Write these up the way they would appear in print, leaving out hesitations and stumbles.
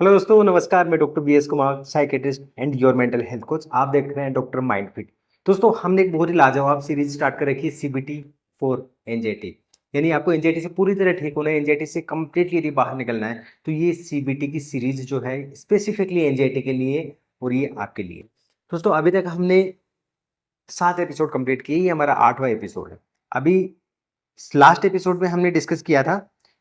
Hello दोस्तों, नमस्कार। मैं doctor BS Kumar, psychiatrist and your mental health coach. आप देख रहे हैं डॉक्टर माइंड फिट। दोस्तों, हमने एक बहुत ही लाजवाब सीरीज स्टार्ट कर रखी है, सीबीटी फॉर एंजाइटी। यानी आपको एंजाइटी से पूरी तरह ठीक होना है, एंजाइटी से कंप्लीटली यदि बाहर निकलना है तो ये सीबीटी की सीरीज जो है स्पेसिफिकली एंजाइटी के लिए और ये आपके लिए। दोस्तों, अभी तक हमने 7 एपिसोड कंप्लीट किए, ये हमारा 8वां एपिसोड है। अभी लास्ट एपिसोड में हमने डिस्कस किया था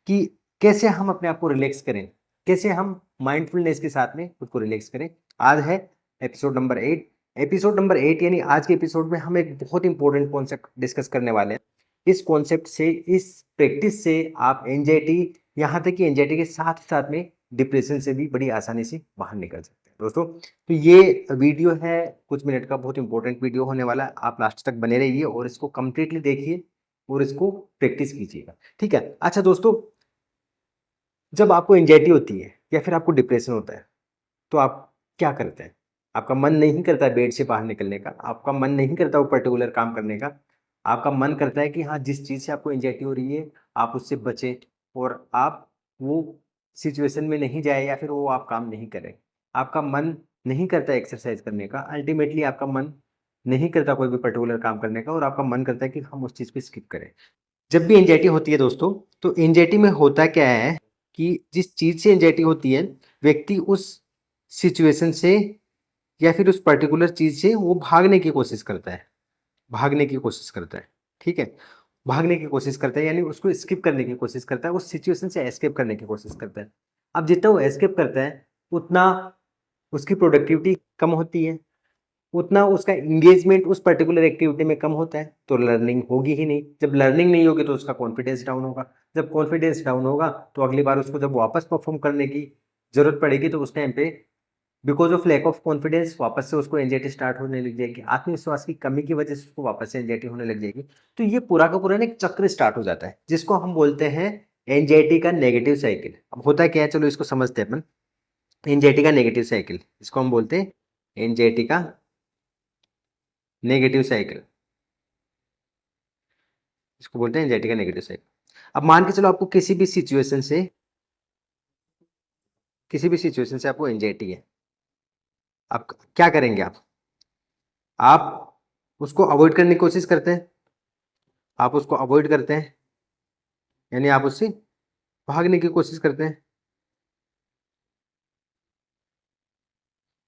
कि कैसे हम अपने आप को रिलैक्स करें, कैसे हम माइंडफुलनेस के साथ में खुद को रिलैक्स करें। आज है एपिसोड नंबर 8। एपिसोड नंबर 8 यानी आज के एपिसोड में हम एक बहुत इंपॉर्टेंट कॉन्सेप्ट डिस्कस करने वाले हैं। इस कॉन्सेप्ट से, इस प्रैक्टिस से आप एंजाइटी, यहाँ तक कि एंजाइटी के साथ साथ में डिप्रेशन से भी बड़ी आसानी से बाहर निकल सकते हैं। दोस्तों, तो ये वीडियो है कुछ मिनट का, बहुत इंपॉर्टेंट वीडियो होने वाला है। आप लास्ट तक बने रहिए और इसको कंप्लीटली देखिए और इसको प्रैक्टिस कीजिएगा। ठीक है। अच्छा दोस्तों, जब आपको एंजाइटी होती है या फिर आपको डिप्रेशन होता है तो आप क्या करते हैं? आपका मन नहीं करता बेड से बाहर निकलने का, आपका मन नहीं करता वो पर्टिकुलर काम करने का। आपका मन करता है कि हाँ, जिस चीज़ से आपको एंजाइटी हो रही है आप उससे बचें और आप वो सिचुएशन में नहीं जाए या फिर वो आप काम नहीं करें। आपका मन नहीं करता एक्सरसाइज करने का, अल्टीमेटली आपका मन नहीं करता कोई भी पर्टिकुलर काम करने का और आपका मन करता है कि हम उस चीज़ को स्किप करें। जब भी एंजाइटी होती है दोस्तों, तो एंजाइटी में होता क्या है कि जिस चीज़ से एंजाइटी होती है, व्यक्ति उस सिचुएशन से या फिर उस पर्टिकुलर चीज़ से वो भागने की कोशिश करता है, भागने की कोशिश करता है। ठीक है? भागने की कोशिश करता है यानी उसको स्किप करने की कोशिश करता है, उस सिचुएशन से एस्केप करने की कोशिश करता है। अब जितना वो एस्केप करता है, उतना उसकी प्रोडक्टिविटी कम होती है, उतना उसका एंगेजमेंट उस पर्टिकुलर एक्टिविटी में कम होता है, तो लर्निंग होगी ही नहीं। जब लर्निंग नहीं होगी तो उसका कॉन्फिडेंस डाउन होगा। जब कॉन्फिडेंस डाउन होगा तो अगली बार उसको जब वापस परफॉर्म करने की जरूरत पड़ेगी तो उस टाइम पे because of lack of confidence वापस से उसको एंजाइटी स्टार्ट होने लग जाएगी, आत्मविश्वास की कमी की वजह से उसको वापस से एंजाइटी होने लग जाएगी। तो ये पूरा का पूरा ना एक चक्र स्टार्ट हो जाता है जिसको हम बोलते हैं एंजाइटी का नेगेटिव साइकिल। अब होता क्या है, चलो इसको समझते हैं अपन। एंजाइटी का नेगेटिव साइकिल, इसको हम बोलते हैं एंजाइटी का नेगेटिव साइकिल, इसको बोलते हैं एंजाइटी का नेगेटिव साइकिल। अब मान के चलो आपको किसी भी सिचुएशन से आपको एंजाइटी है। आप क्या करेंगे? आप उसको अवॉइड करने की कोशिश करते हैं, आप उसको अवॉइड करते हैं यानी आप उससे भागने की कोशिश करते हैं,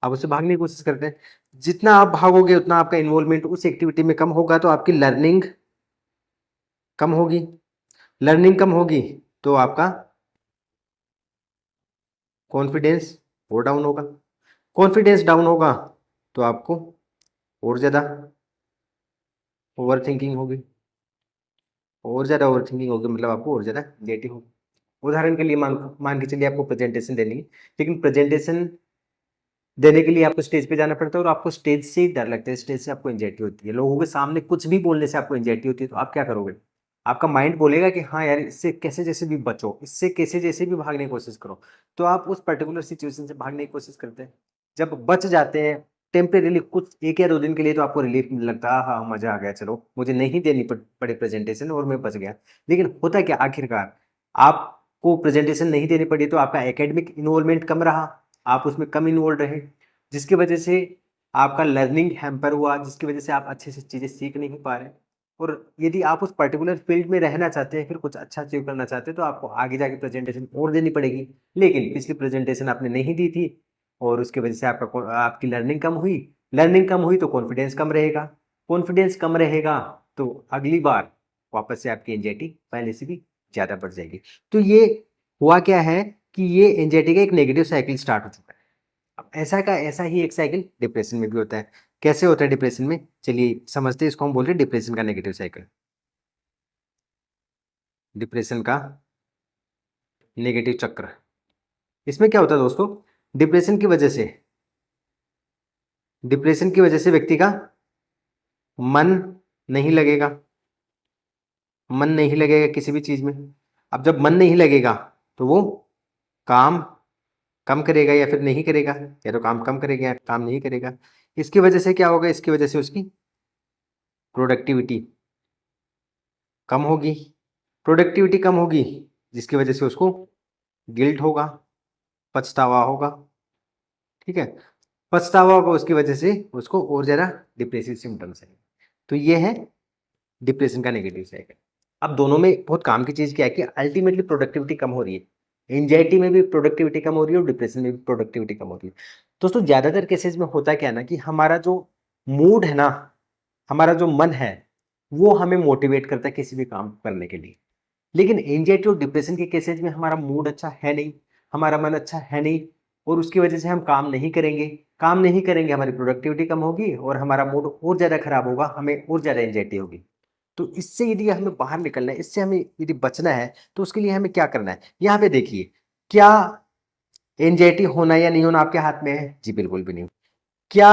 आप उससे भागने की कोशिश करते हैं। जितना आप भागोगे उतना आपका इन्वॉल्वमेंट उस एक्टिविटी में कम होगा, तो आपकी लर्निंग कम होगी। लर्निंग कम होगी तो आपका कॉन्फिडेंस और डाउन होगा। कॉन्फिडेंस डाउन होगा तो आपको और ज़्यादा ओवर थिंकिंग होगी, और ज़्यादा ओवर थिंकिंग होगी मतलब आपको और ज़्यादा एंग्जाइटी होगी। उदाहरण के लिए मान मान के चलिए आपको प्रेजेंटेशन देनी है, लेकिन प्रेजेंटेशन देने के लिए आपको स्टेज पे जाना पड़ता है और आपको स्टेज से ही डर लगता है, स्टेज से आपको एंग्जाइटी होती है, लोगों के सामने कुछ भी बोलने से आपको एंग्जाइटी होती है। तो आप क्या करोगे? आपका माइंड बोलेगा कि हाँ यार, इससे कैसे जैसे भी बचो, इससे कैसे जैसे भी भागने की कोशिश करो। तो आप उस पर्टिकुलर सिचुएशन से भागने की कोशिश करते हैं। जब बच जाते हैं टेम्परेरीली, कुछ 1 या 2 दिन के लिए, तो आपको रिलीफ लगता है, हाँ मजा आ गया, चलो मुझे नहीं देनी पड़ी प्रेजेंटेशन और मैं बच गया। लेकिन होता क्या आखिरकार, आपको प्रेजेंटेशन नहीं देनी पड़ी तो आपका एकेडमिक इन्वॉल्वमेंट कम रहा, आप उसमें कम इन्वॉल्व रहे, जिसकी वजह से आपका लर्निंग हैम्पर हुआ, जिसकी वजह से आप अच्छे से चीज़ें सीख नहीं पा रहे। और यदि आप उस पर्टिकुलर फील्ड में रहना चाहते हैं, फिर कुछ अच्छा अचीव करना चाहते हैं, तो आपको आगे जाके प्रेजेंटेशन और देनी पड़ेगी। लेकिन पिछली प्रेजेंटेशन आपने नहीं दी थी और उसकी वजह से आपकी लर्निंग कम हुई। लर्निंग कम हुई तो कॉन्फिडेंस कम रहेगा, कॉन्फिडेंस कम रहेगा तो अगली बार वापस से आपकी एंजाइटी पहले से भी ज़्यादा बढ़ जाएगी। तो ये हुआ क्या है कि ये एंजाइटी का एक नेगेटिव साइकिल स्टार्ट हो चुका है। अब ऐसा का ऐसा ही एक साइकिल डिप्रेशन में भी होता है। कैसे होता है डिप्रेशन में? चलिए समझते हैं, इसको हम बोल रहे हैं डिप्रेशन का नेगेटिव साइकिल। डिप्रेशन का नेगेटिव चक्र। इसमें क्या होता है दोस्तों? डिप्रेशन की वजह से डिप्रेशन की वजह से व्यक्ति का मन नहीं लगेगा, मन नहीं लगेगा किसी भी चीज में। अब जब मन नहीं लगेगा तो वो काम कम करेगा या फिर नहीं करेगा, या तो काम कम करेगा या काम नहीं करेगा। इसकी वजह से क्या होगा? इसकी वजह से उसकी प्रोडक्टिविटी कम होगी। प्रोडक्टिविटी कम होगी जिसकी वजह से उसको गिल्ट होगा, पछतावा होगा, ठीक है। पछतावा होगा, उसकी वजह से उसको और ज्यादा डिप्रेसिव सिम्टम्स है। तो ये है डिप्रेशन का नेगेटिव साइड। अब दोनों में बहुत काम की चीज क्या है कि अल्टीमेटली प्रोडक्टिविटी कम हो रही है। एंजाइटी में भी प्रोडक्टिविटी कम हो रही है और डिप्रेशन में भी प्रोडक्टिविटी कम हो रही है। दोस्तों ज्यादातर केसेस में होता क्या है ना कि हमारा जो मूड है ना, हमारा जो मन है, वो हमें मोटिवेट करता है किसी भी काम करने के लिए। लेकिन एंजाइटी और डिप्रेशन के केसेस में हमारा मूड अच्छा है नहीं, हमारा मन अच्छा है नहीं, और उसकी वजह से हम काम नहीं करेंगे। काम नहीं करेंगे, हमारी प्रोडक्टिविटी कम होगी और हमारा मूड और ज्यादा खराब होगा, हमें और ज्यादा एंजाइटी होगी। तो इससे यदि हमें बाहर निकलना है, इससे हमें यदि बचना है, तो उसके लिए हमें क्या करना है। यहाँ पे देखिए, क्या एंजाइटी होना या नहीं होना आपके हाथ में है? जी बिल्कुल भी नहीं। क्या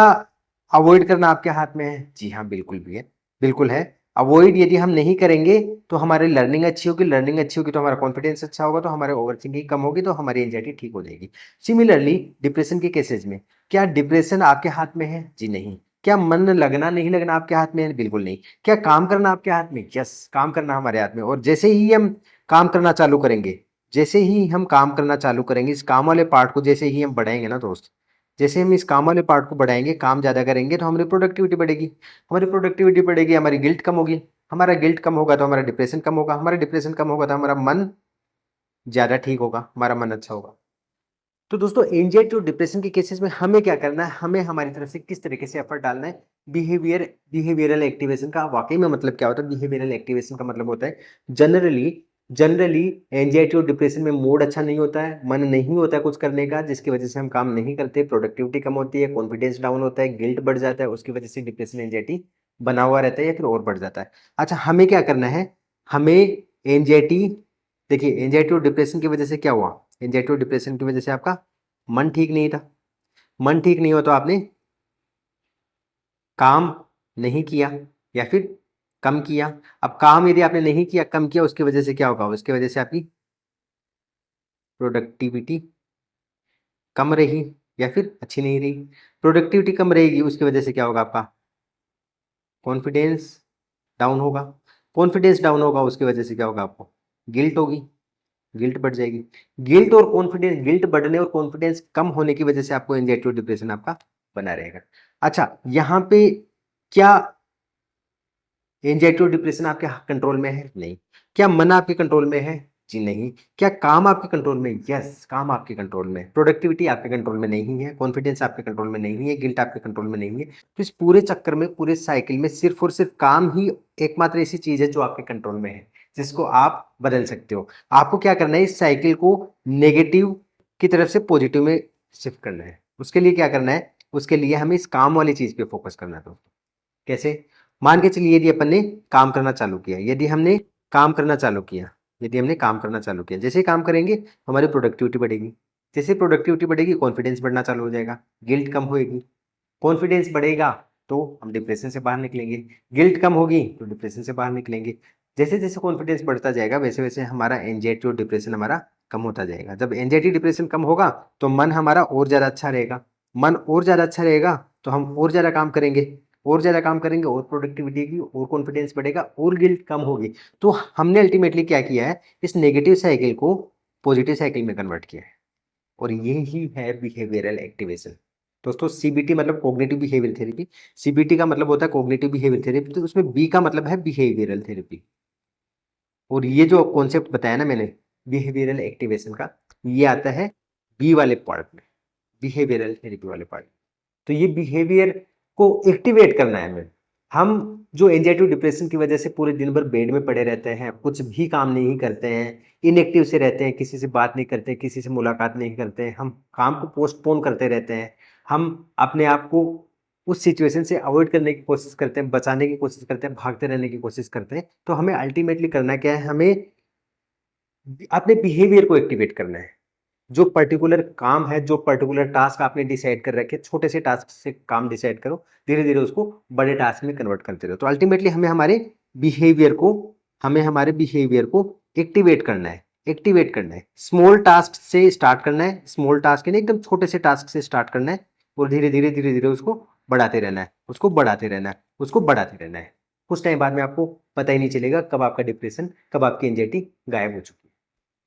अवॉइड करना आपके हाथ में है? जी हाँ बिल्कुल भी है, बिल्कुल है। अवॉइड यदि हम नहीं करेंगे तो हमारी लर्निंग अच्छी होगी, लर्निंग अच्छी होगी तो हमारा कॉन्फिडेंस अच्छा होगा, तो हमारे ओवर थिंकिंग कम होगी, तो हमारी एंजाइटी ठीक हो जाएगी। सिमिलरली डिप्रेशन के केसेस में, क्या डिप्रेशन आपके हाथ में है? जी नहीं। क्या मन लगना नहीं लगना आपके हाथ में है? बिल्कुल नहीं। क्या काम करना आपके हाथ में? यस, काम करना हमारे हाथ में। और जैसे ही हम काम करना चालू करेंगे, जैसे ही हम काम करना चालू करेंगे, इस काम वाले पार्ट को जैसे ही हम बढ़ाएंगे ना दोस्त, जैसे हम इस काम वाले पार्ट को बढ़ाएंगे, काम ज्यादा करेंगे, तो हमारी प्रोडक्टिविटी बढ़ेगी। हमारी प्रोडक्टिविटी बढ़ेगी, हमारी गिल्ट कम होगी। हमारा गिल्ट कम होगा तो हमारा डिप्रेशन कम होगा, हमारा डिप्रेशन कम होगा तो हमारा मन ज्यादा ठीक होगा, हमारा मन अच्छा होगा। तो दोस्तों एंजाइटी और डिप्रेशन के केसेस में हमें क्या करना है, हमें हमारी तरफ से किस तरीके से एफर्ट डालना है। बिहेवियरल एक्टिवेशन का वाकई में मतलब क्या होता है? बिहेवियरल एक्टिवेशन का मतलब होता है जनरली जनरली एंजाइटी और डिप्रेशन में मूड अच्छा नहीं होता है, मन नहीं होता है कुछ करने का, जिसकी वजह से हम काम नहीं करते, प्रोडक्टिविटी कम होती है, कॉन्फिडेंस डाउन होता है, गिल्ट बढ़ जाता है, उसकी वजह से डिप्रेशन एंजाइटी बना हुआ रहता है या फिर और बढ़ जाता है। अच्छा, हमें क्या करना है? हमें एंजाइटी, देखिए एंजाइटी और डिप्रेशन की वजह से क्या हुआ? एंजाइटी और डिप्रेशन की वजह से आपका मन ठीक नहीं था। मन ठीक नहीं हो तो आपने काम नहीं किया या फिर कम किया। अब काम यदि आपने नहीं किया, कम किया, उसकी वजह से क्या होगा? उसकी वजह से आपकी प्रोडक्टिविटी कम रही या फिर अच्छी नहीं रही। प्रोडक्टिविटी कम रहेगी, उसकी वजह से क्या होगा? आपका कॉन्फिडेंस डाउन होगा। कॉन्फिडेंस डाउन होगा, उसकी वजह से क्या होगा? आपको गिल्ट होगी, गिल्ट बढ़ जाएगी। गिल्ट बढ़ने और कॉन्फिडेंस कम होने की वजह से आपको एंजाइटी और डिप्रेशन आपका बना रहेगा। अच्छा, यहाँ पे क्या एंजाइटी और डिप्रेशन आपके कंट्रोल में है? नहीं। क्या मन आपके कंट्रोल में है? जी नहीं। क्या काम आपके कंट्रोल में? यस, काम आपके कंट्रोल में है। प्रोडक्टिविटी आपके कंट्रोल में नहीं है, कॉन्फिडेंस आपके कंट्रोल में नहीं है, गिल्ट आपके कंट्रोल में नहीं है। तो इस पूरे चक्कर में, पूरे साइकिल में सिर्फ और सिर्फ काम ही एकमात्र ऐसी चीज है जो आपके कंट्रोल में है, जिसको आप बदल सकते हो। आपको क्या करना है? इस साइकिल को नेगेटिव की तरफ से पॉजिटिव में शिफ्ट करना है। उसके लिए क्या करना है? उसके लिए हमें इस काम वाली चीज पे फोकस करना है दोस्तों। कैसे? मान के चलिए यदि अपन ने काम करना चालू किया, यदि हमने काम करना चालू किया, यदि हमने काम करना चालू किया, जैसे ही काम करेंगे हमारी प्रोडक्टिविटी बढ़ेगी। जैसे प्रोडक्टिविटी बढ़ेगी, कॉन्फिडेंस बढ़ना चालू हो जाएगा, गिल्ट कम होएगी। कॉन्फिडेंस बढ़ेगा तो हम डिप्रेशन से बाहर निकलेंगे, गिल्ट कम होगी तो डिप्रेशन से बाहर निकलेंगे। जैसे जैसे कॉन्फिडेंस बढ़ता जाएगा, वैसे वैसे हमारा एंजाइटी और डिप्रेशन हमारा कम होता जाएगा। जब एंजाइटी डिप्रेशन कम होगा तो मन हमारा और ज्यादा अच्छा रहेगा। मन और ज्यादा अच्छा रहेगा तो हम और ज्यादा काम करेंगे, और ज्यादा काम करेंगे, और प्रोडक्टिविटी की और कॉन्फिडेंस बढ़ेगा और गिल्ट कम होगी। तो हमने अल्टीमेटली क्या किया है? इस नेगेटिव साइकिल को पॉजिटिव साइकिल में कन्वर्ट किया है, और ये ही है बिहेवियरल एक्टिवेशन। दोस्तों सीबीटी मतलब कॉग्निटिव बिहेवियर थेरेपी। सीबीटी का मतलब होता है कॉग्निटिव बिहेवियर थेरेपी, तो उसमें बी का मतलब है बिहेवियरल थेरेपी। और ये जो कॉन्सेप्ट बताया ना मैंने बिहेवियरल एक्टिवेशन का, ये आता है बी वाले पार्ट में, बिहेवियरल थेरेपी वाले पार्ट। तो ये बिहेवियर को एक्टिवेट करना है हमें। हम जो एंजाइटी डिप्रेशन की वजह से पूरे दिन भर बेड में पड़े रहते हैं, कुछ भी काम नहीं करते हैं, इनएक्टिव से रहते हैं, किसी से बात नहीं करते, किसी से मुलाकात नहीं करते हैं, हम काम को पोस्टपोन करते रहते हैं, हम अपने आप को उस सिचुएशन से अवॉइड करने की कोशिश करते हैं, बचाने की कोशिश करते हैं, भागते रहने की कोशिश करते हैं। तो हमें अल्टीमेटली करना क्या है? हमें अपने बिहेवियर को एक्टिवेट करना है। जो पर्टिकुलर काम है, जो पर्टिकुलर टास्क आपने डिसाइड कर रखे, छोटे से टास्क से काम डिसाइड करो, धीरे धीरे उसको बड़े टास्क में कन्वर्ट करते रहो। तो अल्टीमेटली बिहेवियर को हमें हमारे बिहेवियर को एक्टिवेट करना है, एक्टिवेट करना है। स्मॉल टास्क से स्टार्ट करना है, स्मॉल टास्क यानी एकदम छोटे से टास्क से स्टार्ट करना है, और धीरे धीरे उसको बढ़ाते रहना है, उसको बढ़ाते रहना है, उसको बढ़ाते रहना है। कुछ टाइम बाद में आपको पता ही नहीं चलेगा कब आपका डिप्रेशन, कब आपकी एंजाइटी गायब हो चुकी है।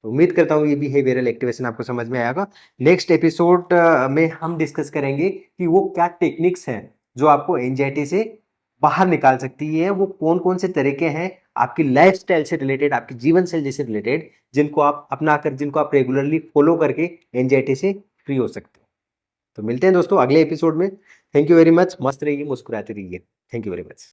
तो उम्मीद करता हूँ ये बिहेवियरल एक्टिवेशन आपको समझ में आएगा। नेक्स्ट एपिसोड में हम डिस्कस करेंगे कि वो क्या टेक्निक्स हैं जो आपको एंजाइटी से बाहर निकाल सकती है, वो कौन कौन से तरीके हैं आपकी लाइफस्टाइल से रिलेटेड, आपकी जीवन शैली से रिलेटेड, जिनको आप अपनाकर, जिनको आप रेगुलरली फॉलो करके एंजाइटी से फ्री हो सकते हो। तो मिलते हैं दोस्तों अगले एपिसोड में। Thank you very much. मस्त रहिए, मुस्कुराते रहिए। Thank you very much.